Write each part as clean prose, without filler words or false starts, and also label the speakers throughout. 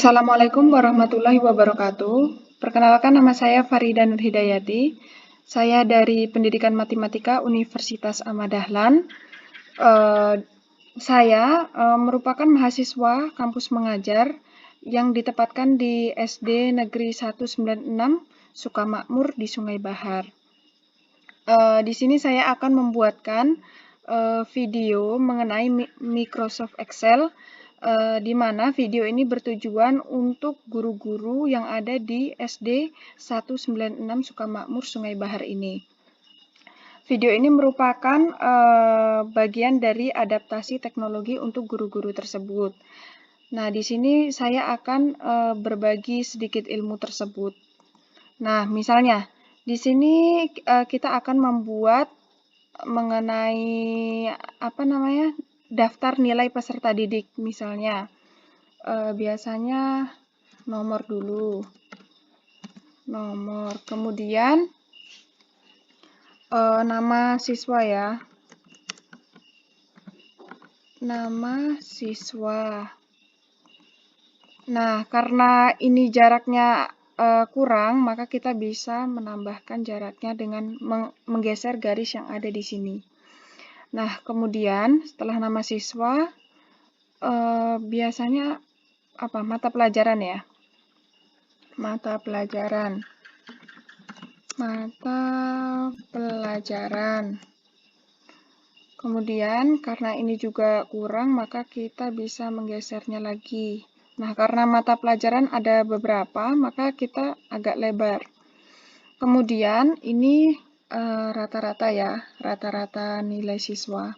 Speaker 1: Assalamualaikum warahmatullahi wabarakatuh. Perkenalkan, nama saya Farida Nur Hidayati. Saya dari Pendidikan Matematika Universitas Ahmad Dahlan. Saya merupakan mahasiswa kampus mengajar yang ditempatkan di SD Negeri 196 Sukamakmur di Sungai Bahar. Di sini saya akan membuatkan video mengenai Microsoft Excel, di mana video ini bertujuan untuk guru-guru yang ada di SD 196 Sukamakmur Sungai Bahar ini. Video ini merupakan bagian dari adaptasi teknologi untuk guru-guru tersebut. Nah, di sini saya akan berbagi sedikit ilmu tersebut. Nah, misalnya di sini kita akan membuat mengenai daftar nilai peserta didik, misalnya biasanya nomor dulu, kemudian nama siswa ya, nama siswa. Nah, karena ini jaraknya kurang, maka kita bisa menambahkan jaraknya dengan menggeser garis yang ada di sini. Nah, kemudian setelah nama siswa, biasanya mata pelajaran ya. Mata pelajaran. Kemudian, karena ini juga kurang, maka kita bisa menggesernya lagi. Nah, karena mata pelajaran ada beberapa, maka kita agak lebar. Kemudian, ini rata-rata ya, rata-rata nilai siswa.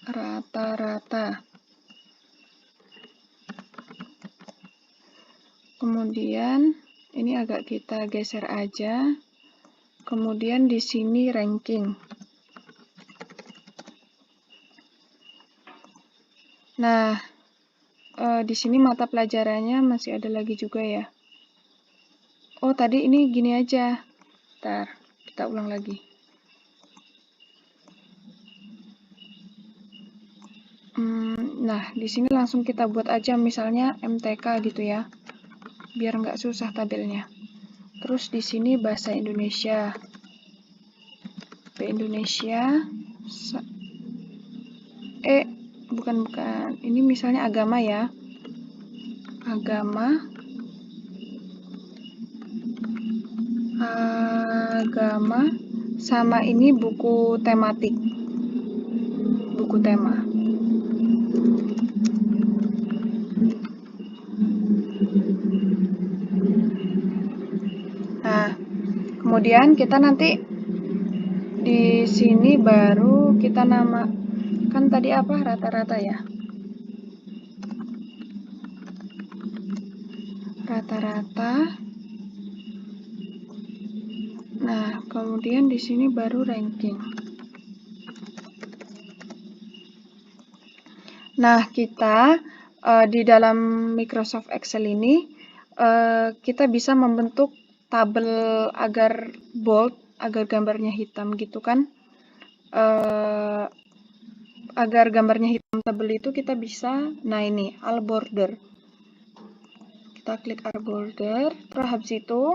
Speaker 1: Rata-rata. Kemudian, ini agak kita geser aja. Kemudian di sini ranking. Nah, di sini mata pelajarannya masih ada lagi juga ya. Oh, tadi ini gini aja. Bentar, kita ulang lagi. Nah, di sini langsung kita buat aja misalnya MTK gitu ya. Biar nggak susah tabelnya. Terus di sini bahasa Indonesia. Bukan. Ini misalnya agama ya. Agama sama ini buku tematik. Buku tema. Nah, kemudian kita nanti di sini baru kita kan tadi rata-rata ya. Rata-rata. Nah, kemudian di sini baru ranking. Nah, kita di dalam Microsoft Excel ini kita bisa membentuk tabel agar bold, agar gambarnya hitam gitu kan. Agar gambarnya hitam tebal itu kita bisa, nah ini, all border. Kita klik all border, terus habis itu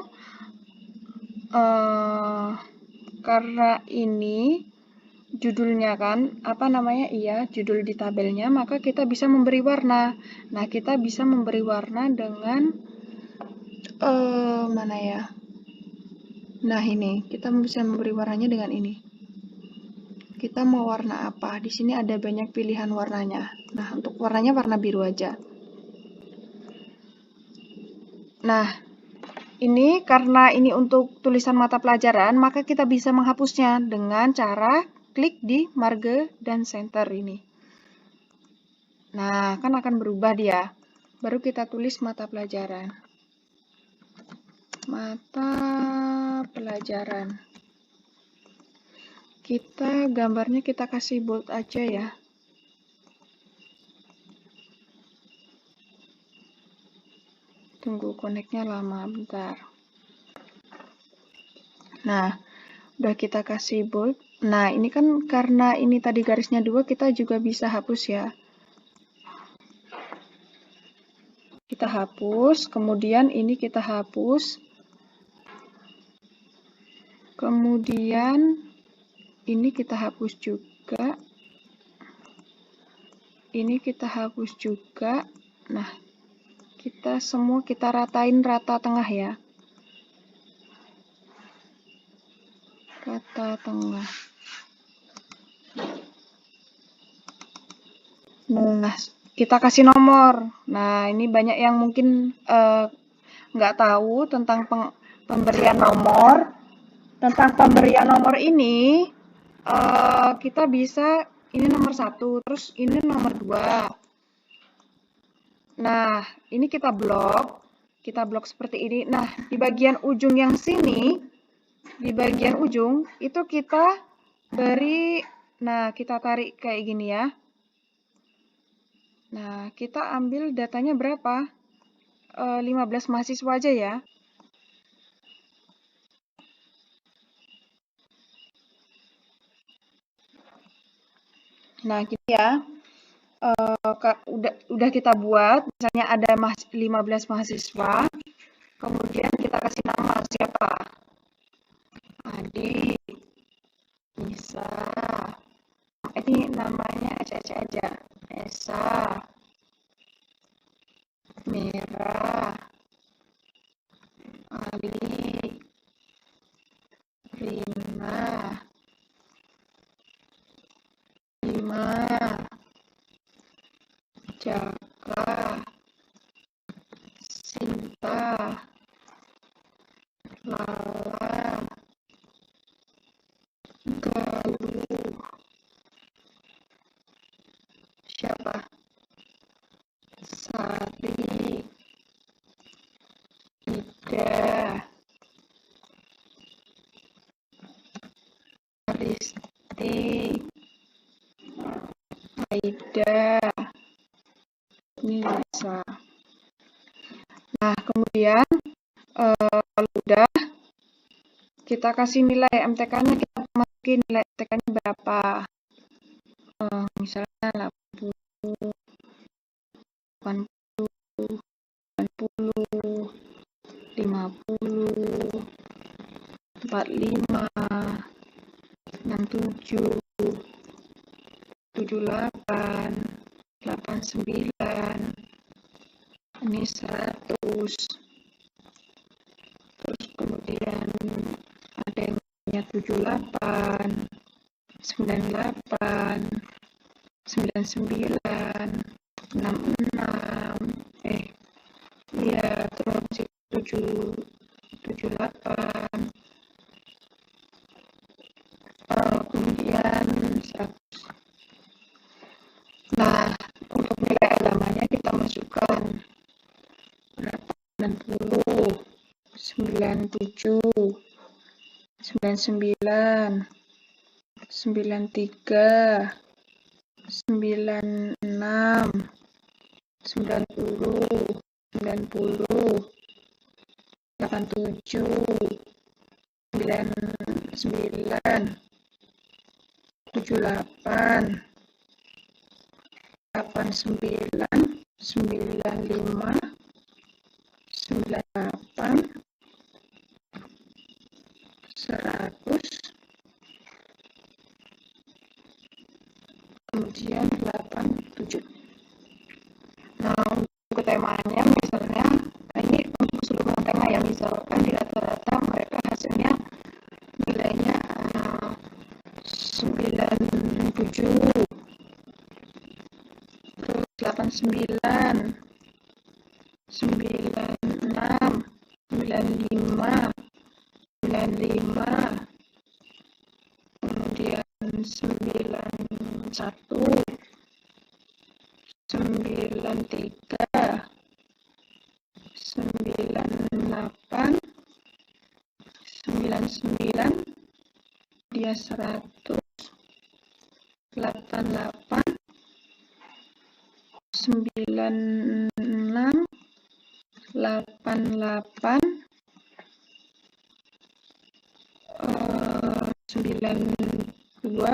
Speaker 1: karena ini judulnya kan, judul di tabelnya, maka kita bisa memberi warna. Nah, kita bisa memberi warna dengan mana ya? Nah, ini kita bisa memberi warnanya dengan ini. Kita mau warna apa? Di sini ada banyak pilihan warnanya. Nah, untuk warnanya warna biru aja. Nah, ini karena ini untuk tulisan mata pelajaran, maka kita bisa menghapusnya dengan cara klik di marge dan center ini. Nah, kan akan berubah dia. Baru kita tulis mata pelajaran. Mata pelajaran. Gambarnya kita kasih bold aja ya. Tunggu connect-nya lama, bentar. Nah, udah kita kasih bold. Nah, ini kan karena ini tadi garisnya 2, kita juga bisa hapus ya. kita hapus, kemudian ini kita hapus, kemudian ini kita hapus juga, ini kita hapus juga. Nah, kita semua kita ratain rata tengah ya, rata tengah. Nah, kita kasih nomor. Nah, ini banyak yang mungkin nggak tahu tentang pemberian nomor. Tentang pemberian nomor ini, kita bisa, ini nomor 1, terus ini nomor 2. Nah, ini kita blok seperti ini. Nah, di bagian ujung yang sini, di bagian ujung, itu kita beri, nah kita tarik kayak gini ya. Nah, kita ambil datanya berapa? 15 mahasiswa aja ya. Nah, gini ya. Udah kita buat, misalnya ada 15 mahasiswa, kemudian kita kasih nama siapa? Adi, Nisa, ini namanya Ece aja, Esa, Merah, Ali, Rina, Lima, Jaka, Sinta, Lala, Galuh, siapa? Sari, Ida, Aristi, Aida, Nisa. Nah, kemudian kalau udah, kita kasih nilai MTK-nya, kita masukin nilai MTK-nya berapa. Misalnya 80, 80, 90, 50, 45, 67, 78, 89, ini 100. Terus kemudian ada yang punya 78, 98, 99, 66, iya, terus 78, kemudian 100. Nah, untuk nilai agamanya kita masukkan 90, 97, 99, 93, 96, 90, 90, 87, 99, 78, 89, 95, 98, 100, kemudian 87. Nah, untuk temanya misalnya, ini untuk keseluruhan tema ya, misalkan di rata-rata mereka hasilnya nilainya 97, terus 89, 96, 95, 95, kemudian 91, 93, 98, 99, dia 100, 88, 96, 88, 92,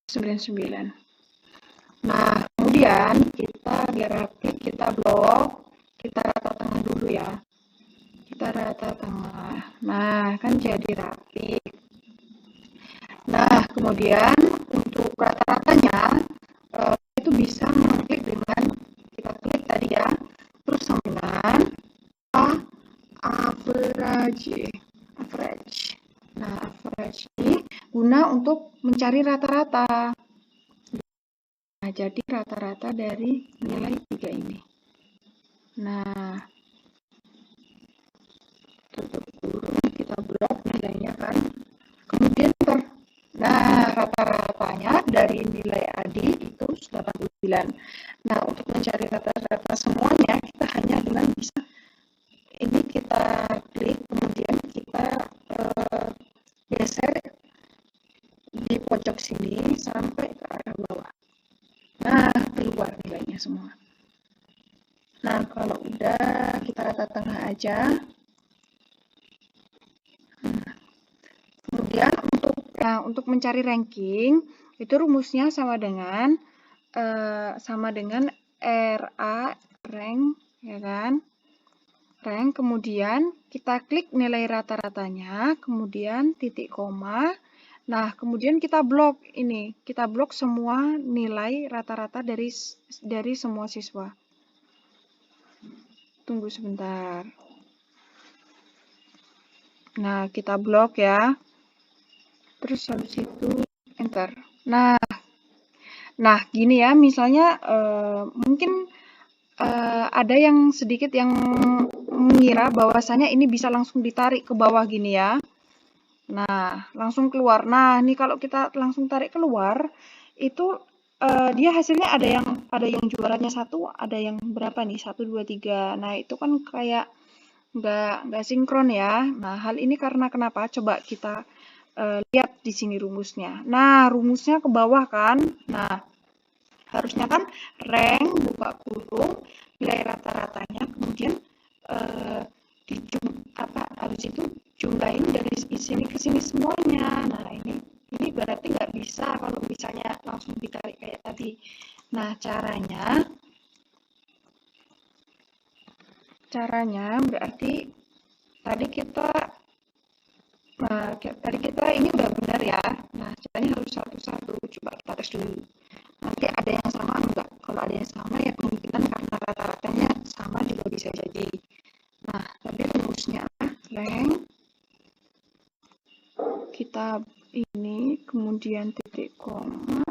Speaker 1: 99. Nah, kemudian kita biar rapid, kita blok, kita rata tengah dulu ya. Kita rata tengah. Nah, kan jadi rapi. Nah, kemudian untuk rata-ratanya itu bisa mengklik dengan kita klik tadi ya, terus sama dengan average. Nah, average ini guna untuk mencari rata-rata. Nah, jadi rata-rata dari nilai 3 ini. Nah, tutup kurung, kita blok nilainya kan. Kemudian nah, rata-ratanya dari nilai ADI itu 89. Nah, untuk mencari rata-rata semuanya, kita hanya dengan bisa ini kita klik, kemudian kita geser di pojok sini sampai ke arah bawah. Nah, keluar nilainya semua. Nah, kalau udah kita rata tengah aja. Kemudian untuk mencari ranking itu rumusnya sama dengan RA rank, ya kan? Rank, kemudian kita klik nilai rata-ratanya, kemudian titik koma. Nah, kemudian kita blok ini, kita blok semua nilai rata-rata dari semua siswa. Tunggu sebentar. Nah, kita blok ya. Terus habis itu enter. Nah, gini ya, misalnya mungkin ada yang sedikit yang mengira bahwasanya ini bisa langsung ditarik ke bawah gini ya. Nah, langsung keluar. Nah, ini kalau kita langsung tarik keluar, itu dia hasilnya ada yang juaranya 1, ada yang berapa nih? 1, 2, 3. Nah, itu kan kayak nggak sinkron ya. Nah, hal ini karena kenapa? Coba kita lihat di sini rumusnya. Nah, rumusnya ke bawah kan. Nah, harusnya kan rank buka kurung nilai rata-ratanya, kemudian habis itu jumlahin dari sini ke sini semuanya. Nah, ini berarti nggak bisa kalau misalnya langsung ditarik kayak tadi. Nah, caranya berarti tadi kita ini udah benar ya. Nah, caranya harus satu-satu. Coba kita tes dulu. Nanti ada yang sama enggak? Kalau ada yang sama ya kemungkinan karena rata-ratanya sama juga bisa jadi. Nah, tadi rumusnya rank, kita ini, kemudian titik koma,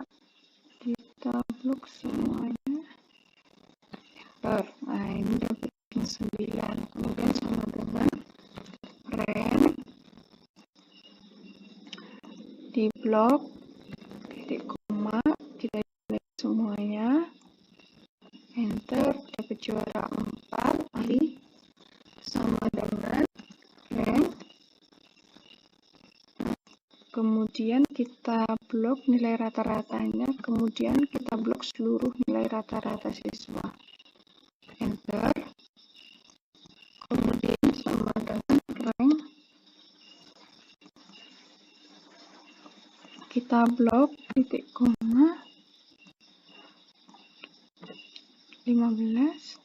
Speaker 1: kita blok semuanya. Nah, ini dapat 9. Kemudian sama dengan rank, di blok, titik koma, kita klik semuanya, enter, dapat juara 4, kali sama dengan rank. Kemudian kita blok nilai rata-ratanya, kemudian kita blok seluruh nilai rata-rata siswa. Enter. Kemudian sama dengan rank. Kita blok titik koma 15.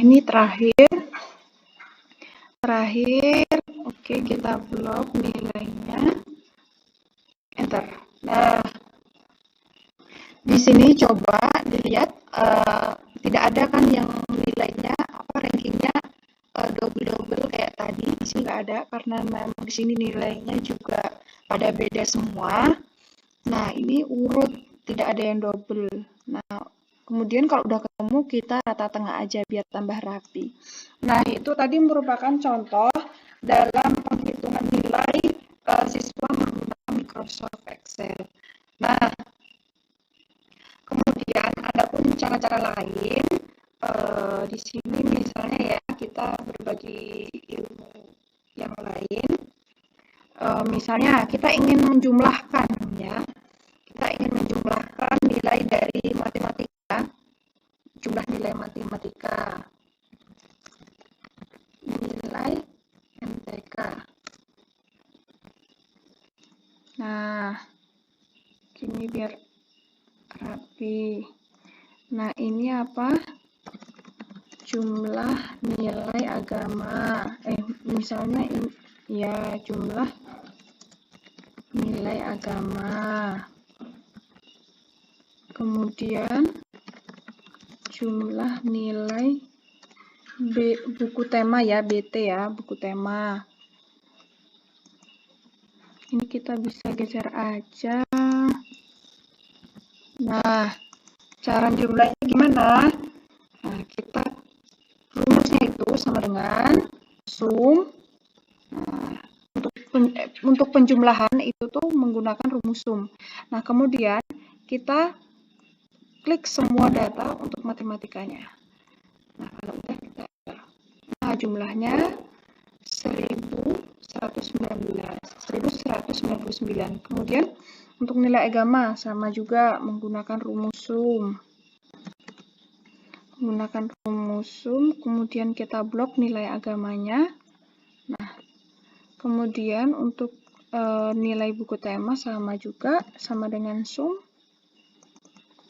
Speaker 1: ini terakhir. Oke, kita blok nilainya, enter. Nah, di sini coba dilihat, tidak ada kan yang nilainya rankingnya double kayak tadi. Di sini nggak ada karena memang di sini nilainya juga pada beda semua. Nah, ini urut, tidak ada yang double. Nah, kemudian kalau udah ketemu, kita rata tengah aja biar tambah rapi. Nah, itu tadi merupakan contoh dalam penghitungan nilai siswa menggunakan Microsoft Excel. Nah, kemudian ada pun cara-cara lain. Di sini misalnya ya, kita berbagi ilmu yang lain. Misalnya kita ingin menjumlahkan ya. Kita ingin menjumlahkan nilai dari matematika, jumlah nilai matematika, nilai MTK. Nah, gini biar rapi. Nah, ini apa? Jumlah nilai agama. Misalnya ini ya, jumlah nilai agama. Kemudian jumlah nilai buku tema ya, BT ya, buku tema. Ini kita bisa geser aja. Nah, cara jumlahnya gimana? Nah, kita rumusnya itu sama dengan sum. Nah, untuk penjumlahan itu tuh menggunakan rumus sum. Nah, kemudian kita klik semua data untuk matematikanya. Nah, kalau udah kita, nah jumlahnya 1199. Kemudian untuk nilai agama sama juga menggunakan rumus sum. Kemudian kita blok nilai agamanya. Nah, kemudian untuk nilai buku tema sama juga, sama dengan sum.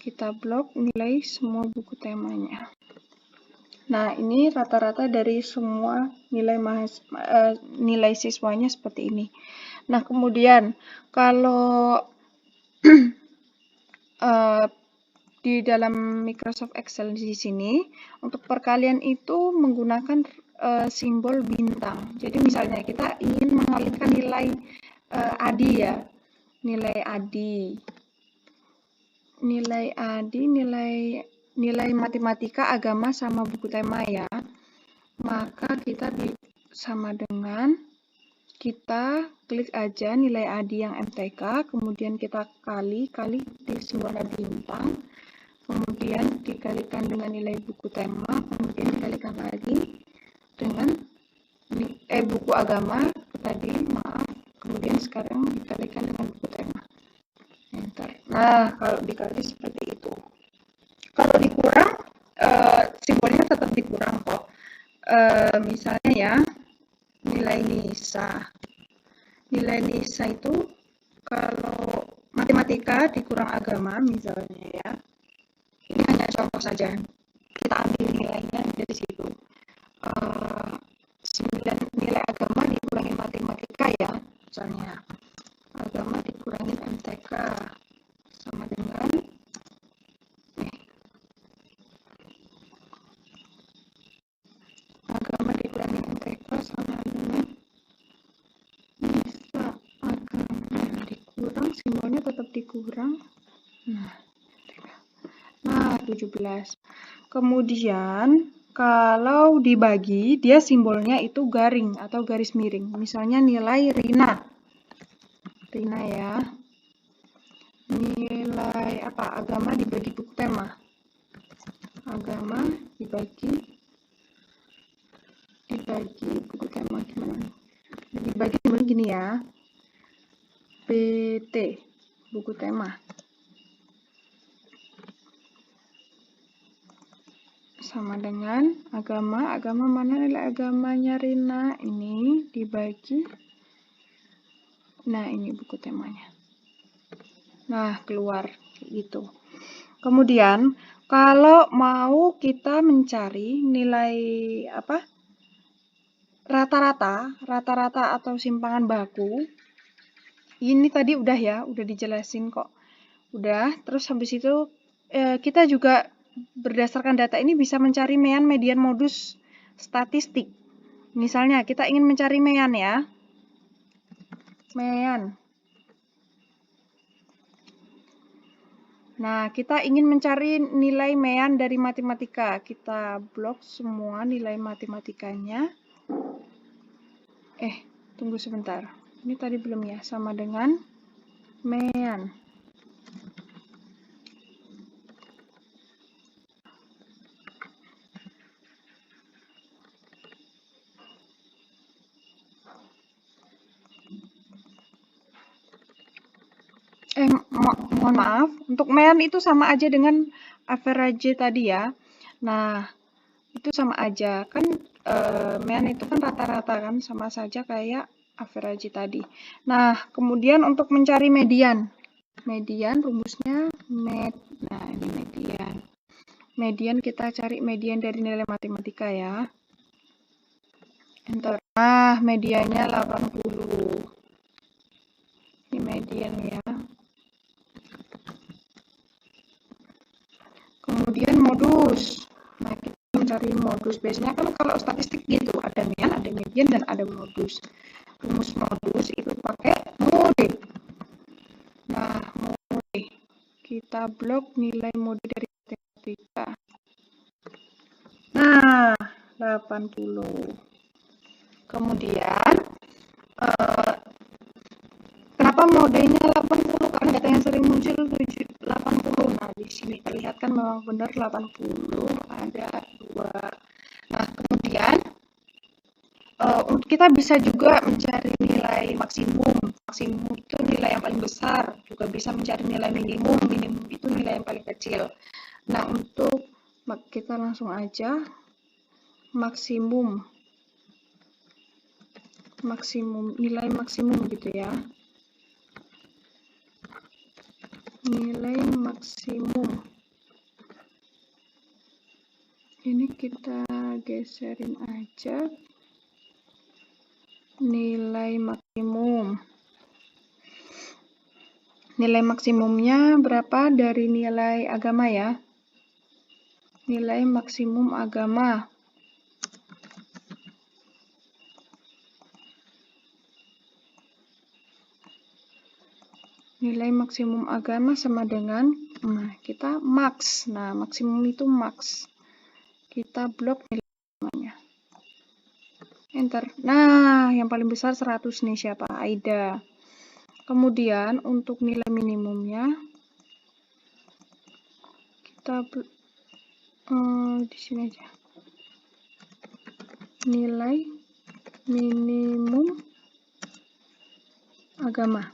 Speaker 1: Kita blok nilai semua buku temanya. Nah, ini rata-rata dari semua nilai siswanya seperti ini. Nah, kemudian kalau di dalam Microsoft Excel di sini, untuk perkalian itu menggunakan simbol bintang. Jadi misalnya kita ingin mengalihkan nilai ADI ya, nilai matematika, agama, sama buku tema ya. Maka kita sama dengan kita klik aja nilai ADI yang MTK, kemudian kita kali di simbolnya bintang, kemudian dikalikan dengan nilai buku tema, kemudian dikalikan lagi dengan buku agama tadi, kemudian sekarang dikalikan dengan buku tema. Enter. Nah, kalau dikali seperti itu. Kalau dikurang, simbolnya tetap dikurang kok. Misalnya ya, nilai NISA itu kalau matematika dikurang agama misalnya ya, ini hanya contoh saja, kita ambil nilainya dari situ. 9 nilai agama dikurangi matematika ya, misalnya agama dikurangi MTK sama dengan agama dikurangi MTK sama dengan NISA, agama dikurang, simbolnya tetap dikurang. Nah, 17. Kemudian kalau dibagi, dia simbolnya itu garing atau garis miring. Misalnya nilai Rina ya. Nilai agama dibagi buku tema. Agama dibagi buku tema gimana? Dibagi begini ya. PT buku tema. Sama dengan agama mana nilai agamanya Rina, ini dibagi, nah ini buku temanya. Nah, keluar gitu. Kemudian Kalau mau kita mencari nilai rata-rata atau simpangan baku, ini tadi udah ya, udah dijelasin kok. Udah, terus habis itu kita juga berdasarkan data ini bisa mencari mean, median, modus, statistik. Misalnya kita ingin mencari mean ya. Mean. Nah, kita ingin mencari nilai mean dari matematika. Kita blok semua nilai matematikanya. Tunggu sebentar. Ini tadi belum ya, sama dengan mean. Mohon maaf, untuk mean itu sama aja dengan average tadi ya. Nah, itu sama aja. Kan mean itu kan rata-rata kan, sama saja kayak average tadi. Nah, kemudian untuk mencari median. Median rumusnya nah ini median. Median kita cari median dari nilai matematika ya. Enter. Nah, mediannya 80. Ini median ya. Kemudian modus. Nah, kita mencari modus. Biasanya kan kalau statistik gitu, ada mean, ada median, dan ada modus. Rumus modus itu pakai mode. Nah, mode. Kita blok nilai mode dari matematika. Nah, 80. Kemudian, kenapa modenya 80? Karena data yang sering muncul 80. Nah, di sini terlihat kan memang benar 80, ada 2. Nah, kemudian kita bisa juga mencari nilai maksimum. Maksimum itu nilai yang paling besar. Juga bisa mencari nilai minimum. Minimum itu nilai yang paling kecil. Nah, untuk kita langsung aja maksimum. Nilai maksimum gitu ya. Nilai maksimum. Ini kita geserin aja. Nilai maksimum. Nilai maksimumnya berapa dari nilai agama ya? Nilai maksimum agama. Nilai maksimum agama sama dengan, kita max. Nah, maksimum itu max. Kita blok nilai agamanya. Enter. Nah, yang paling besar 100 nih siapa? Aida. Kemudian untuk nilai minimumnya kita di sini aja. Nilai minimum agama.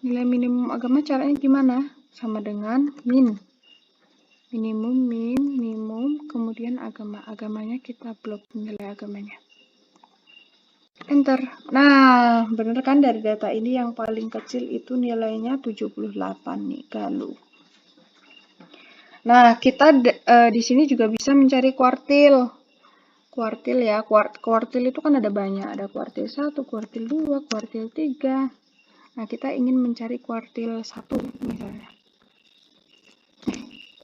Speaker 1: Nilai minimum agama caranya gimana? Sama dengan min. Minimum, kemudian agama. Agamanya kita blok nilai agamanya. Enter. Nah, bener kan dari data ini yang paling kecil itu nilainya 78 nih, galuh. Nah, kita di sini juga bisa mencari kuartil. Kuartil ya, kuartil itu kan ada banyak. Ada kuartil 1, kuartil 2, kuartil 3. Nah, kita ingin mencari kuartil 1 misalnya.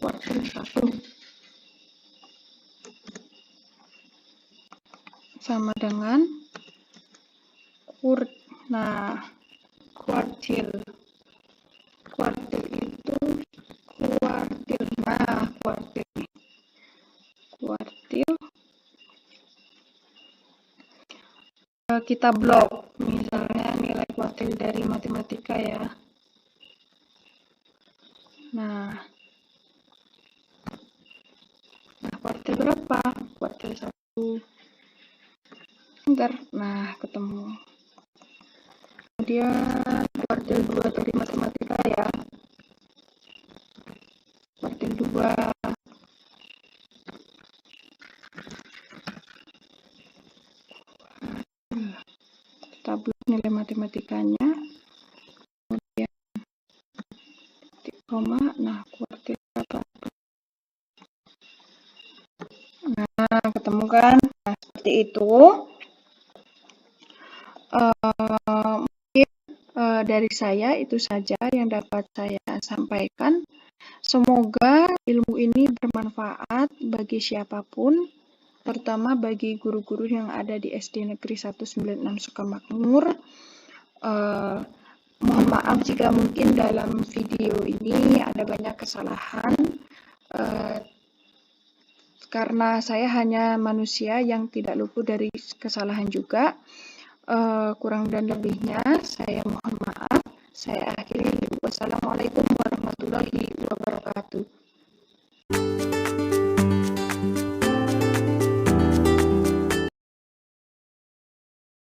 Speaker 1: Kuartil 1 sama dengan kuartil itu kuartil. Nah, kuartil kita blok misalnya nilai kuartil dari matematika ya. Nah, kuartil berapa? Kuartil 1. Enter. Nah, ketemu. Kemudian kuartil 2 dari matematika ya. Kuartil 2. Kita blok nilai matematikanya. itu. Mungkin dari saya itu saja yang dapat saya sampaikan. Semoga ilmu ini bermanfaat bagi siapapun, terutama bagi guru-guru yang ada di SD Negeri 196 Sukamakmur. Mohon maaf jika mungkin dalam video ini ada banyak kesalahan, karena saya hanya manusia yang tidak luput dari kesalahan juga. Kurang dan lebihnya saya mohon maaf. Saya akhiri. Wassalamualaikum warahmatullahi wabarakatuh.